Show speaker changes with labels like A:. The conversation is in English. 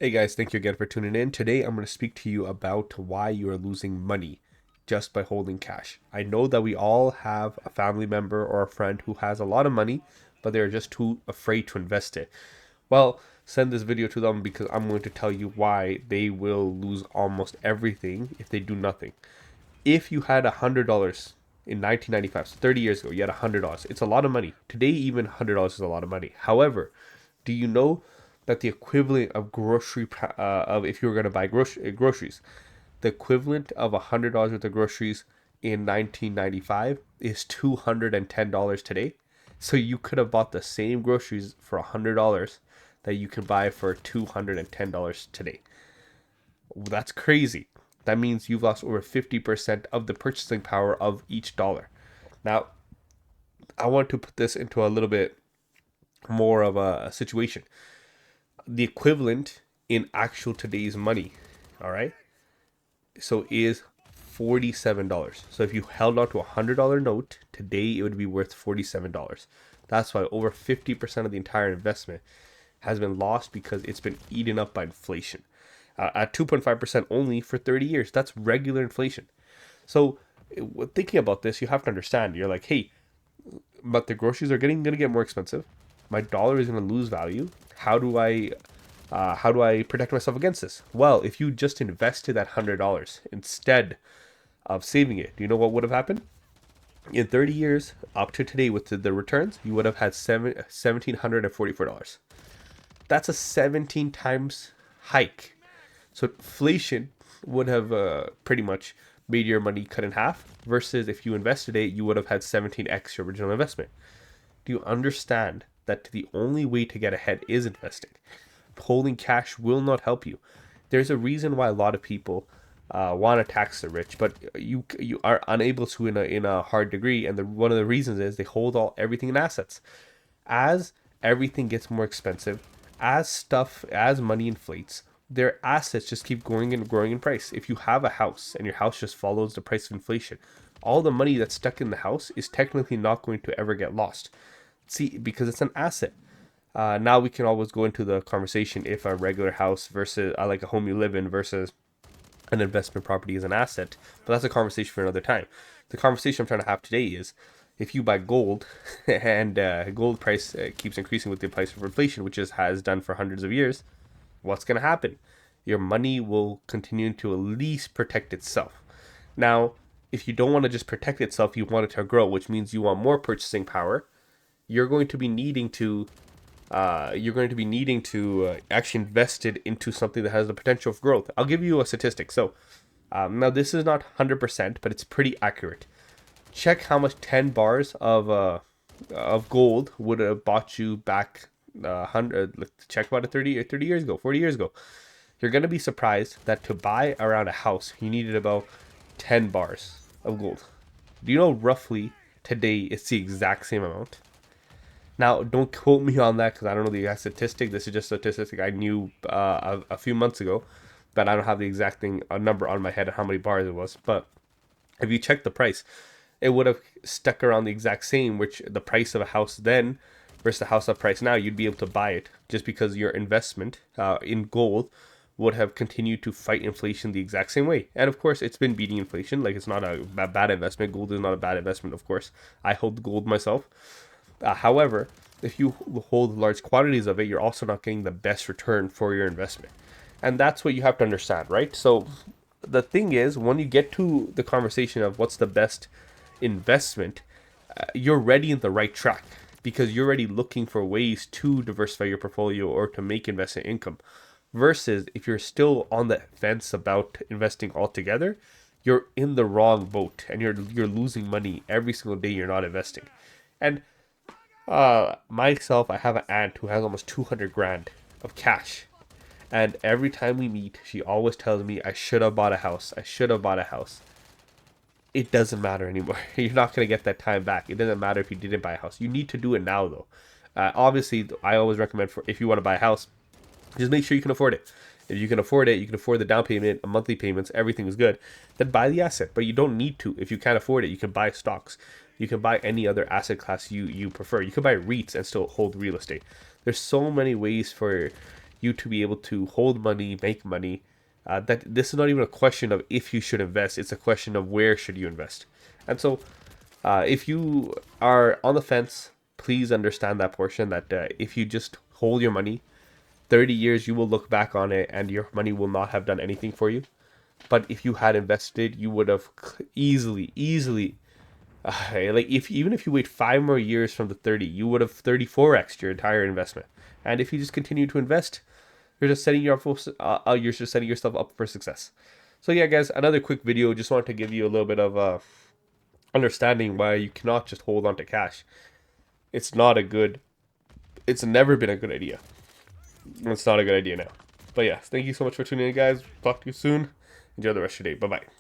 A: Hey guys, thank you again for tuning in. Today I'm going to speak to you about why you are losing money just by holding cash. I know that we all have a family member or a friend who has a lot of money, but they're just too afraid to invest it. Well, send this video to them because I'm going to tell you why they will lose almost everything if they do nothing. If you had $100 in 1995, so 30 years ago, you had $100. It's a lot of money. Today, even $100 is a lot of money. However, do you know that the equivalent of of if you were going to buy groceries, the equivalent of $100 worth of groceries in 1995 is $210 today. So you could have bought the same groceries for $100 that you can buy for $210 today. That's crazy. That means you've lost over 50% of the purchasing power of each dollar. Now, I want to put this into a little bit more of a situation. The equivalent in actual today's money, all right, so is $47. So if you held on to a $100 note today, it would be worth $47. That's why over 50% of the entire investment has been lost because it's been eaten up by inflation. At 2.5% only for 30 years. That's regular inflation. So thinking about this, you have to understand. You're like, hey, but the groceries are gonna get more expensive. My dollar is gonna lose value. How do I protect myself against this? Well, if you just invested that $100 instead of saving it, do you know what would have happened? In 30 years up to today with the returns, you would have had $1,744. That's a 17 times hike. So inflation would have pretty much made your money cut in half versus if you invested it, you would have had 17x your original investment. Do you understand that the only way to get ahead is investing? Holding cash will not help you. There's a reason why a lot of people want to tax the rich, but you are unable to in a hard degree, and one of the reasons is they hold everything in assets. As everything gets more expensive, as money inflates, their assets just keep growing and growing in price. If you have a house and your house just follows the price of inflation, all the money that's stuck in the house is technically not going to ever get lost. See, because it's an asset. Now we can always go into the conversation if a regular house versus like a home you live in versus an investment property is an asset, but that's a conversation for another time. The conversation I'm trying to have today is if you buy gold and gold price keeps increasing with the price of inflation, which has done for hundreds of years, what's going to happen? Your money will continue to at least protect itself. Now, if you don't want to just protect itself, you want it to grow, which means you want more purchasing power. You're going to be needing to actually invest it into something that has the potential for growth. I'll give you a statistic. So now this is not 100%, but it's pretty accurate. Check how much 10 bars of gold would have bought you back 100. Check about 30 years ago, 40 years ago. You're gonna be surprised that to buy around a house, you needed about 10 bars of gold. Do you know roughly today it's the exact same amount? Now, don't quote me on that because I don't know the exact statistic. This is just a statistic I knew a few months ago, but I don't have the exact a number on my head of how many bars it was. But if you check the price, it would have stuck around the exact same, which the price of a house then versus the house of price now, you'd be able to buy it just because your investment in gold would have continued to fight inflation the exact same way. And of course, it's been beating inflation. Like, it's not a bad investment. Gold is not a bad investment, of course. I hold gold myself. However, if you hold large quantities of it, you're also not getting the best return for your investment. And that's what you have to understand, right? So the thing is, when you get to the conversation of what's the best investment, you're already in the right track because you're already looking for ways to diversify your portfolio or to make investment income. Versus if you're still on the fence about investing altogether, you're in the wrong boat and you're losing money every single day you're not investing. And myself, I have an aunt who has almost 200 grand of cash. And every time we meet, she always tells me, I should have bought a house. I should have bought a house. It doesn't matter anymore. You're not going to get that time back. It doesn't matter if you didn't buy a house. You need to do it now, though. Obviously, I always recommend for if you want to buy a house, just make sure you can afford it. If you can afford it, you can afford the down payment, monthly payments, everything is good. Then buy the asset. But you don't need to. If you can't afford it, you can buy stocks. You can buy any other asset class you prefer. You can buy REITs and still hold real estate. There's so many ways for you to be able to hold money, make money. That this is not even a question of if you should invest; it's a question of where should you invest. And so, if you are on the fence, please understand that portion that if you just hold your money, 30 years you will look back on it and your money will not have done anything for you. But if you had invested, you would have easily, like if even if you wait 5 more years from the 30, you would have 34x your entire investment. And if you just continue to invest, you're just setting yourself up for success. So yeah, guys, another quick video. Just wanted to give you a little bit of understanding why you cannot just hold on to cash. It's not a good. It's never been a good idea. It's not a good idea now. But yeah, thank you so much for tuning in, guys. Talk to you soon. Enjoy the rest of your day. Bye bye.